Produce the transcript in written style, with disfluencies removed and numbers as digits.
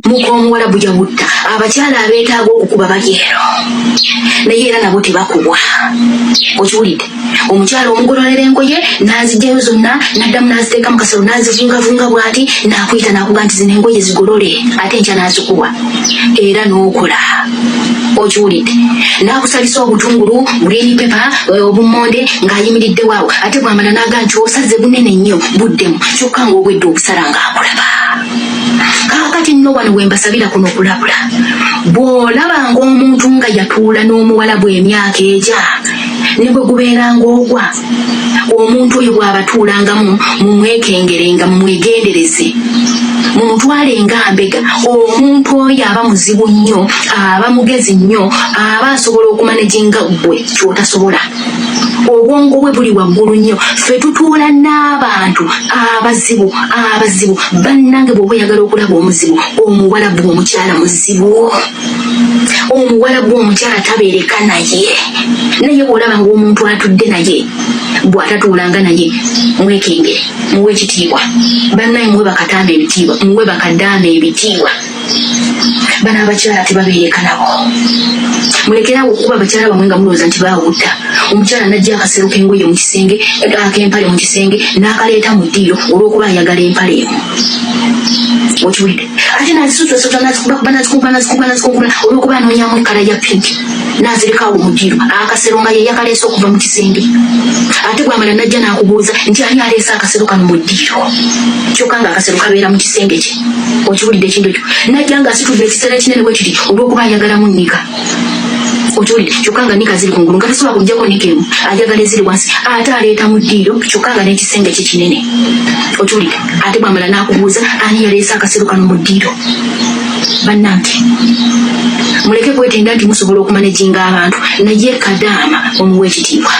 muko omuwala buja butta abakyala abeetaaga okukuba bajeero naye era nabo tebakubwa okiwulidde omukyala omugololera engoye n'azijjayo zonna n'addamu n'aziteeka mu kasero n'azivungavunga bw'ati n'akuyita n'akuga nti zino engoye zigolole ate enkya n'azikuwa era n'okola okiwulidde n'akusalisa obutungulu green pepper obummonde ng'ayimiridde waawo ate bw'amala n'aga nti osaze bunene nnyo buddemu kyokka ng'obwedde obusala ng'akulaba kaakati nno wano bwe mbasabira kuno okulabula bw'olabanga omuntu nga yatuula n'omuwala bw'emyaka egya ne bwe gubeeranga ogwa omuntu oyo bw'abatuulangamu mumwekengerenga mumwegendereze mumutwalenga mbega omuntu oyo aba muzibu nnyo aba mugezi nnyo aba asobola okumanejinga gwe kyotasobola obwongo bwe buli waggulu nnyo ffe tutuula n'abantu abazibu bannange bw'oba oyagala okulaba omuzibu omuwala bw'omukyala muzibu omuwala bw'omukyala tabeereka naye bw'olaba ng'omuntu atudde naye bw'atatuulanga naye mwekengere muwe ekitiibwa bannaye muwe bakadaama ebitiibwa bano abakyala tebabeereka nabo mulekerawo okuba abakyala bamwe nga mulowooza nti baawutta omukyala najja akasero k'engoye mu kisenge ak'empale mu kisenge n'akaleeta mu ddiiro olw'okuba ayagala empale emu okiwulidde ate nazisuutasota nazikuba olw'okuba anoonyamu ekkala ya pinki n'azirekawo mu ddiiro akasero nga ye yakaleese okuva mu kisenge ate bw'amala najja n'akubuuza nti ani aleese akasero kano mu ddiiro kyokka ng'akasero kabeera mu kisenge kye okiwulidde ekintu ekyo najja ng'asitudde ekiseera kinene bwe kiti olw'okuba ayagalamu nnika okiwulidde kyokka nga nnika ziri kungulu nga tasobola kujjako nnika emu ayagala eziri wansi ate aleeta mu ddiiro kyokka nga n'ekisenge kye kinene okiwulidde ate bw'amala n'akubuuza ani yaleese akasero kano mu ddiiro bannange muleke kwetenda nti musobola okumanejinga abantu naye kadaama omuwe ekitiibwa